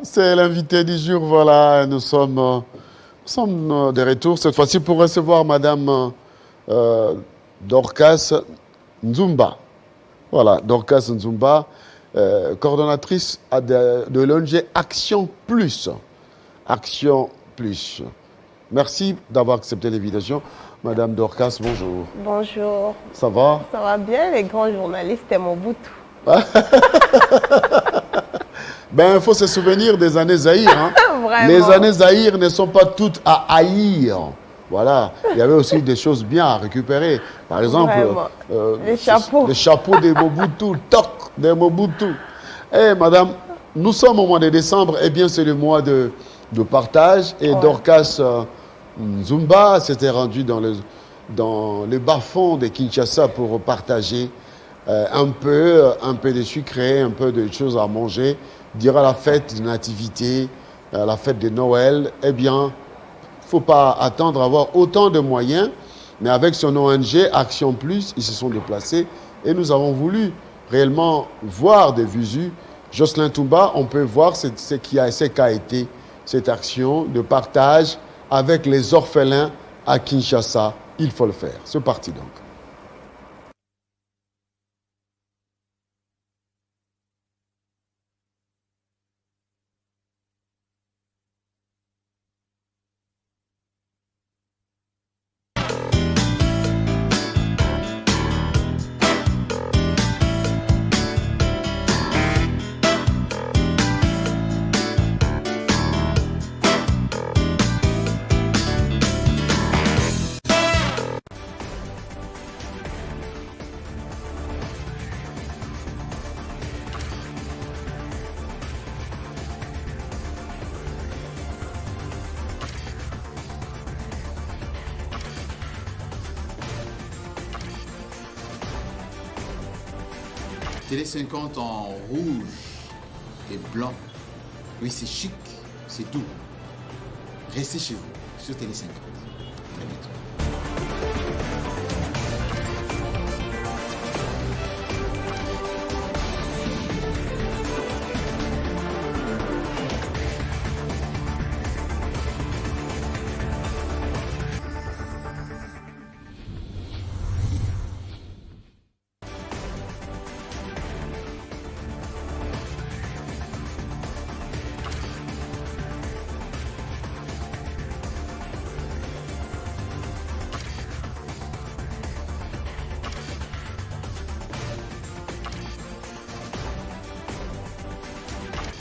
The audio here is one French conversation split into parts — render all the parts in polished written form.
C'est l'invité du jour, voilà, nous sommes de retour cette fois-ci pour recevoir Madame Dorcas Nzumba. Voilà, Dorcas Nzumba, coordonnatrice de l'ONG Action Plus. Action Plus. Merci d'avoir accepté l'invitation. Madame Dorcas, bonjour. Bonjour. Ça va? Ça va bien, les grands journalistes et Mobutu. Ben, il faut se souvenir des années Zaïre. Hein. Les années Zaïre ne sont pas toutes à haïr. Voilà. Il y avait aussi des choses bien à récupérer. Par exemple, les chapeaux. Les chapeaux des Mobutu, toc des Mobutu. Eh, madame, nous sommes au mois de décembre. Eh bien, c'est le mois de partage. Et Dorcas Nzumba s'était rendue dans le bas-fond de Kinshasa pour partager un peu de sucré, un peu de choses à manger. Durant la fête de nativité, la fête de Noël, eh bien, il ne faut pas attendre à avoir autant de moyens. Mais avec son ONG Action Plus, ils se sont déplacés et nous avons voulu réellement voir des visus. Jocelyn Toumba, on peut voir ce qu'a été cette action de partage avec les orphelins à Kinshasa. Il faut le faire. C'est parti donc. Télé 50 en rouge et blanc. Oui, c'est chic, c'est doux. Restez chez vous sur Télé 50. Très bientôt.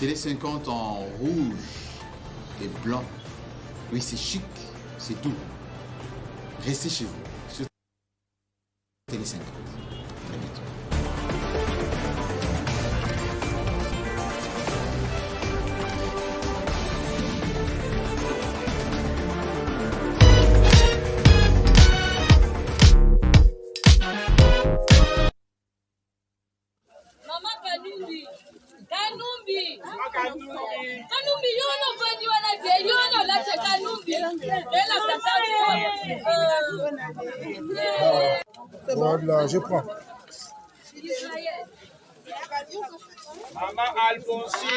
Télé 50 en rouge et blanc. Oui, c'est chic, c'est doux. Restez chez vous sur Télé 50. Très bientôt. Kanumbi yono fani wana je yono la che Kanumbi ela tata Voilà, je prends. Maman Alphonsine.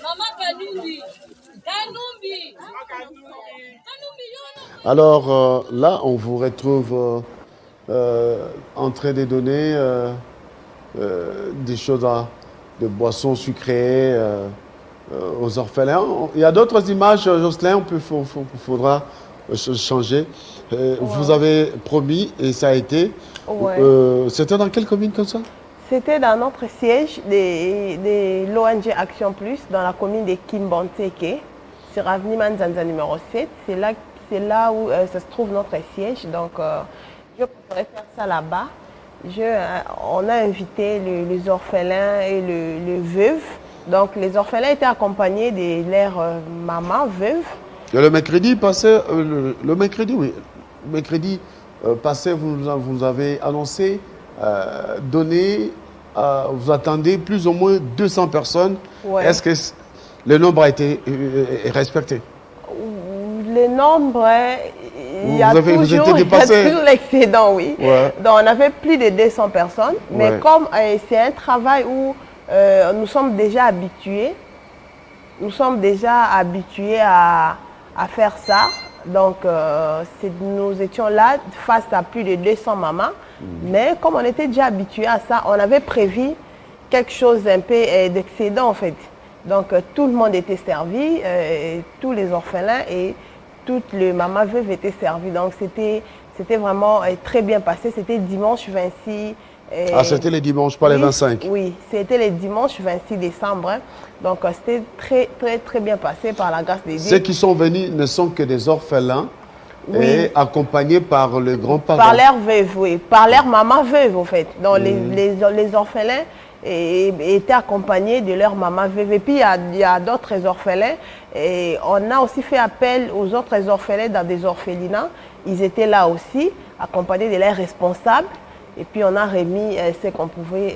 Maman Kanumbi. Alors là, on vous retrouve en train de donner des choses, de boissons sucrées aux orphelins. Il y a d'autres images, Jocelyn, faudra changer. Vous avez promis et ça a été. C'était dans quelle commune comme ça? C'était dans notre siège de l'ONG Action Plus, dans la commune de Kimbanteke, sur avenue Manzanza numéro 7. C'est là où ça se trouve notre siège. Donc, je pourrais faire ça là-bas. On a invité les orphelins et les veuves. Donc, les orphelins étaient accompagnés de leur maman veuve. Et le mercredi passé, le mercredi, oui. Le mercredi passé, vous nous avez annoncé, vous attendez plus ou moins 200 personnes. Ouais. Est-ce que le nombre a été respecté? Les nombres, il y a vous étiez toujours dépassé. l'excédent, oui. Ouais. Donc, on avait plus de 200 personnes. Mais Ouais. comme c'est un travail où nous sommes déjà habitués, à faire ça. Donc, nous étions là face à plus de 200 mamans. Mais comme on était déjà habitués à ça, on avait prévu quelque chose un peu d'excédent en fait. Donc, tout le monde était servi, tous les orphelins et toutes les mamans veuves étaient servies. Donc, c'était vraiment très bien passé. C'était dimanche 26. C'était les dimanches, pas les 25. Oui, c'était les dimanches 26 décembre. Hein. Donc, c'était très, très, très bien passé par la grâce de Dieu. Ceux qui sont venus ne sont que des orphelins et accompagnés par le grand-parent. Par leur veuve, oui. Par leur maman veuve, en fait. Donc, les orphelins étaient accompagnés de leur maman veuve. Et puis, il y a d'autres orphelins. Et on a aussi fait appel aux autres orphelins dans des orphelinats. Ils étaient là aussi, accompagnés de leurs responsables. Et puis, on a remis ce qu'on pouvait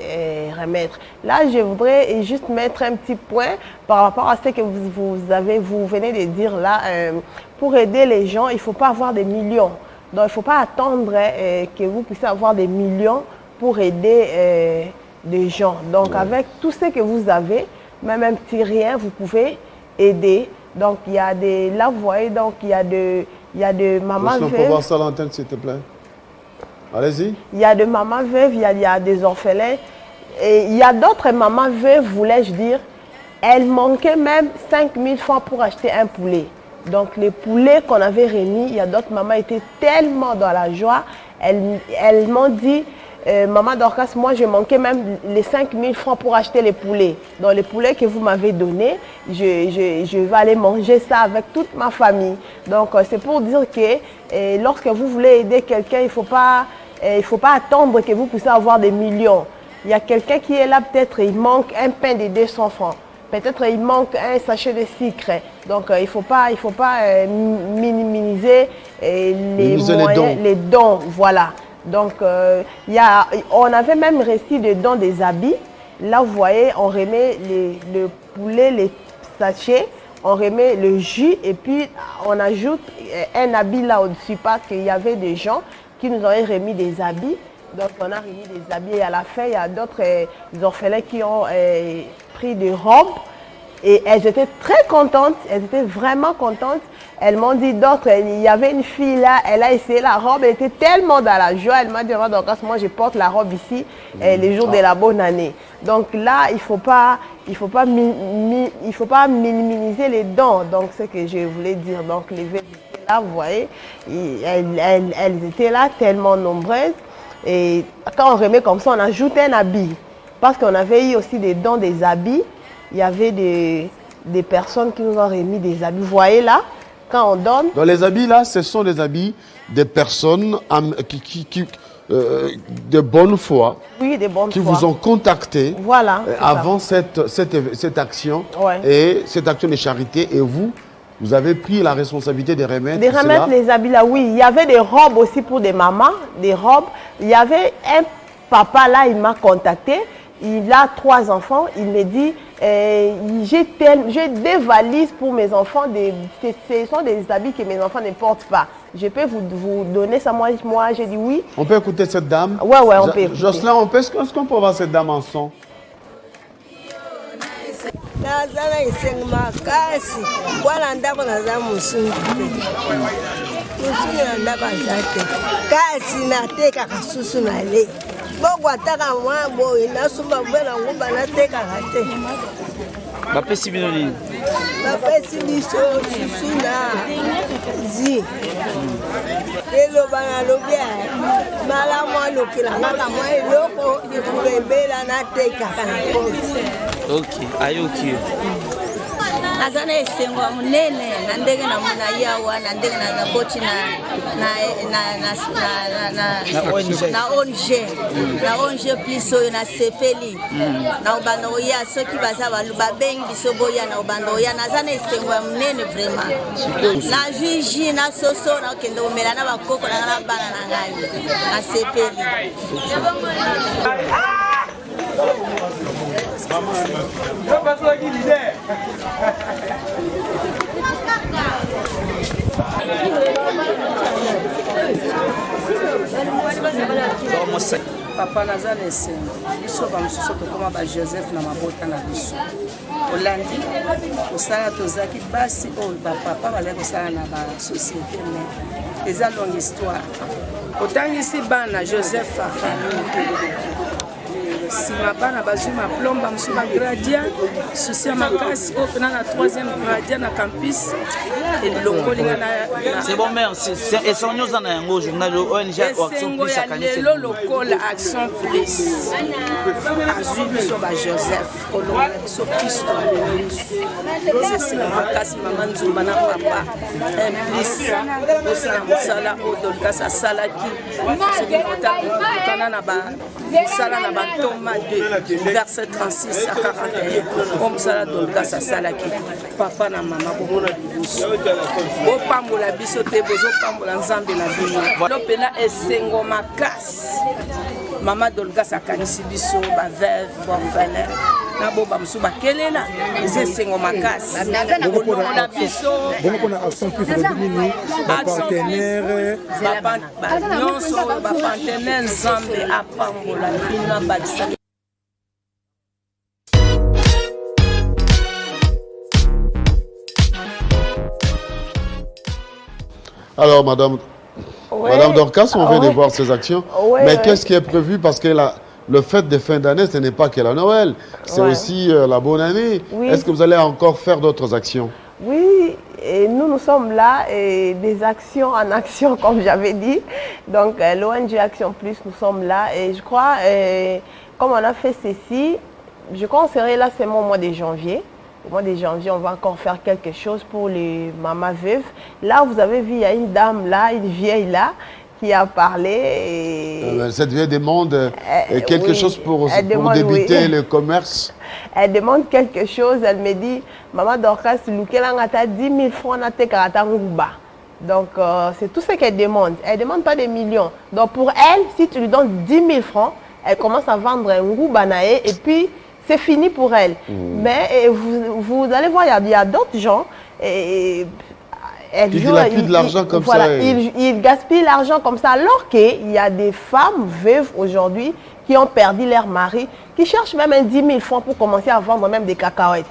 remettre. Là, je voudrais juste mettre un petit point par rapport à ce que vous venez de dire là. Pour aider les gens, il ne faut pas avoir des millions. Donc, il ne faut pas attendre que vous puissiez avoir des millions pour aider des gens. Donc, avec tout ce que vous avez, même un petit rien, vous pouvez aider. Donc, il y a des... Là, vous voyez, donc, il y a de mamans veuves. On peut voir ça à l'antenne, s'il te plaît. Allez-y. Il y a des mamans veuves, il y a des orphelins. Et il y a d'autres mamans veuves, voulais-je dire, elles manquaient même 5 000 francs pour acheter un poulet. Donc, les poulets qu'on avait remis, il y a d'autres mamans qui étaient tellement dans la joie. Elles m'ont dit, maman Dorcas, moi, je manquais même les 5 000 francs pour acheter les poulets. Donc, les poulets que vous m'avez donnés, je vais aller manger ça avec toute ma famille. Donc, c'est pour dire que lorsque vous voulez aider quelqu'un, il ne faut pas attendre que vous puissiez avoir des millions. Il y a quelqu'un qui est là, peut-être il manque un pain de 200 francs. Peut-être il manque un sachet de sucre. Donc, il ne faut pas minimiser les dons. Voilà. Donc, on avait même reçu des dons des habits. Là, vous voyez, on remet le poulet, les sachets, on remet le jus et puis on ajoute un habit là au-dessus parce qu'il y avait des gens qui nous avaient remis des habits. Donc, on a remis des habits et à la fin, il y a d'autres orphelins qui ont pris des robes et elles étaient très contentes, elles étaient vraiment contentes. Elles m'ont dit d'autres, il y avait une fille là, elle a essayé la robe, elle était tellement dans la joie, elle m'a dit, moi je porte la robe ici les jours de la bonne année. Donc là, il faut pas minimiser les dons, donc c'est ce que je voulais dire. Donc les veuves étaient là, vous voyez, elles étaient là tellement nombreuses. Et quand on remet comme ça, on ajoute un habit. Parce qu'on avait eu aussi des dons des habits. Il y avait des personnes qui nous ont remis des habits. Vous voyez là, quand on donne... Dans les habits là, ce sont des habits des personnes de bonne foi. Oui, de bonne qui foi. vous ont contacté voilà, avant cette action. Ouais. Et cette action de charité. Et vous avez pris la responsabilité de remettre les habits là, oui. Il y avait des robes aussi pour des mamans, des robes. Il y avait un papa là, il m'a contacté. Il a 3 enfants. Il me dit, j'ai des valises pour mes enfants. Ce sont des habits que mes enfants ne portent pas. Je peux vous donner ça. Moi j'ai dit oui. On peut écouter cette dame? Ouais, on peut écouter. Jocelyn, est-ce qu'on peut voir cette dame en son? Nazala isenga makasi wala ndako naza musungu te musungu na ndako aza te kasi natekaka susu na le boko ataka mwa boye nasomba mpe nango banatekaka te bapesi bino nini bapesi biso susu na zi eloba nalobi malamu alokela kaka mwa eloko ekulembela natekaka na koti. Ok, ayoki. naza na esengo ya monene na ndenge na yawa na ndenge na boti na ONG plus oyo na sepeli na obanda oya soki baza babengi biso boya na obanda oya naza na esengo ya monene vraiment na juji na soso na okende komela na bakoko na na bana na ngai na sepeli. Papa naza na esengo biso bamosusu tokoma Joseph na mabota na biso olandi kosala tozalaki basi oyo bapapa bazali kosala na basosiété mais eza longue histoire otangisi bana Joseph afamille nsima bana bazwi maplomba mosusu bagradien susi ya makasi oyo mpena na 3e gradien na campus elongolinga c'est bon mère esengo nyonso na yango journal ONG Action Plus akanisi lelo lokola Action Plus azwi biso Joseph olongola biso Kristo esengo makasi mama Nzumba na papa plus osala mosala oyo Dorcas asalaki soki otana na mosala na batoma 2 verset 36 à 41 omosala Dorcas asalaki papa na mama bomona biso bopambola biso te bozopambola nzambe na bino lopena esengo makasi mama Dorcas akanisi biso baveuve borphelin na bo bamosusu bakelela eza esengo makasi na biso nyonso bapartenaire nzambe apambola bino abakisa. Alors, Madame Dorcas, on vient de voir ces actions. Mais qu'est-ce qui est prévu? Parce que le fête de fin d'année, ce n'est pas que la Noël, c'est aussi la bonne année. Oui. Est-ce que vous allez encore faire d'autres actions? Oui, et nous sommes là, et des actions en action, comme j'avais dit. Donc, l'ONG Action Plus, nous sommes là. Et je crois, comme on a fait ceci, je crois qu'on serait là seulement au mois de janvier. Au mois de janvier, on va encore faire quelque chose pour les mamans veuves. Là, vous avez vu, il y a une dame là, une vieille là, qui a parlé. Et... cette vieille demande quelque chose pour débuter le commerce. Elle demande quelque chose, elle me dit, Maman Dorcas, Lukelangata 10 000 francs na te karata nguba. Donc, c'est tout ce qu'elle demande. Elle ne demande pas des millions. Donc, pour elle, si tu lui donnes 10 000 francs, elle commence à vendre un nguba nae et puis c'est fini pour elle. Mais vous allez voir, il y a d'autres gens. Il dilapide l'argent comme ça. Il gaspille l'argent comme ça, alors qu'il y a des femmes veuves aujourd'hui qui ont perdu leur mari, qui cherchent même un 10 000 francs pour commencer à vendre même des cacahuètes.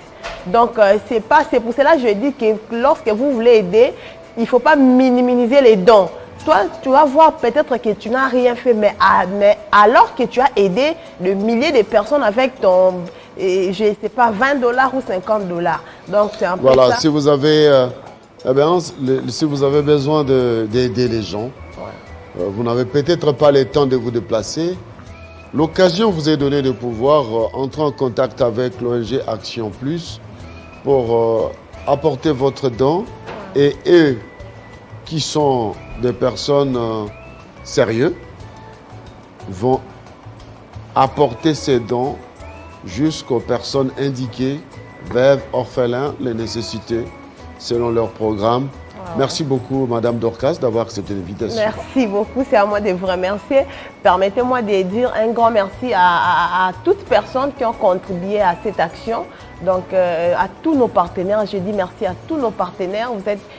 Donc, c'est pour cela que je dis que lorsque vous voulez aider, il ne faut pas minimiser les dons. Toi, tu vas voir peut-être que tu n'as rien fait, mais alors que tu as aidé de milliers de personnes avec ton, je ne sais pas, $20 ou $50. Donc, c'est un peu voilà, ça. Si vous avez, si vous avez besoin d'aider les gens, vous n'avez peut-être pas le temps de vous déplacer. L'occasion vous est donnée de pouvoir entrer en contact avec l'ONG Action Plus pour apporter votre don. Et eux, qui sont des personnes sérieuses, vont apporter ces dons jusqu'aux personnes indiquées, veuves, orphelins, les nécessités, selon leur programme. Merci beaucoup, Madame Dorcas, d'avoir accepté l'invitation. Merci beaucoup, c'est à moi de vous remercier. Permettez-moi de dire un grand merci à toutes personnes qui ont contribué à cette action. Donc, à tous nos partenaires, je dis merci à tous nos partenaires.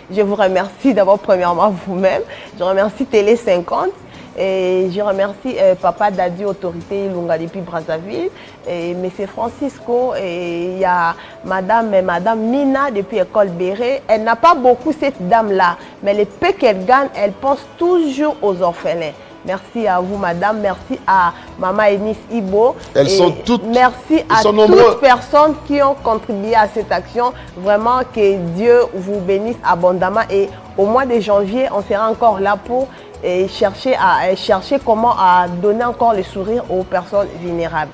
Je vous remercie d'abord premièrement vous-même. Je remercie Télé 50. Et je remercie Papa Dadi, autorité Ilunga depuis Brazzaville, et M. Francisco, et il y a Madame Mina depuis École Béré. Elle n'a pas beaucoup cette dame-là, mais les peu qu'elle gagne, elle pense toujours aux orphelins. Merci à vous, madame. Merci à Maman Enis Ibo. Elles sont toutes. Merci à toutes les personnes qui ont contribué à cette action. Vraiment, que Dieu vous bénisse abondamment. Et au mois de janvier, on sera encore là pour chercher comment donner encore le sourire aux personnes vulnérables.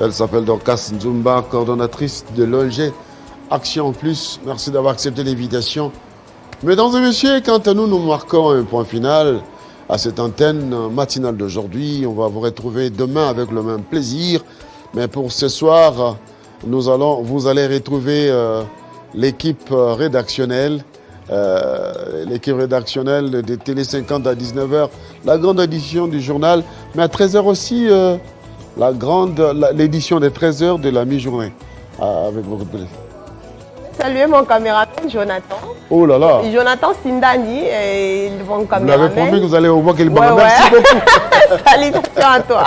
Elle s'appelle Dorcas Nzumba, coordonnatrice de l'ONG Action Plus, merci d'avoir accepté l'invitation. Mesdames et messieurs, quant à nous, nous marquons un point final à cette antenne matinale d'aujourd'hui. On va vous retrouver demain avec le même plaisir. Mais pour ce soir, vous allez retrouver l'équipe rédactionnelle. L'équipe rédactionnelle de Télé 50 à 19h, la grande édition du journal, mais à 13h aussi, l'édition des 13h de la mi-journée. Avec beaucoup de plaisir. Saluez mon caméraman Jonathan. Oh là là. Jonathan Sindani et mon caméraman. Vous l'avez promis que vous allez au voir qu'il ouais, Merci beaucoup. Salutations à toi.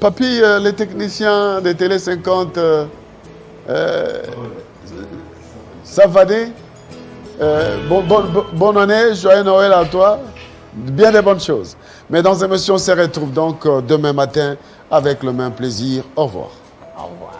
Papy, les techniciens de Télé 50, Savadé, bonne année, joyeux Noël à toi, bien des bonnes choses. Mesdames et messieurs, on se retrouve donc demain matin avec le même plaisir. Au revoir. Au revoir.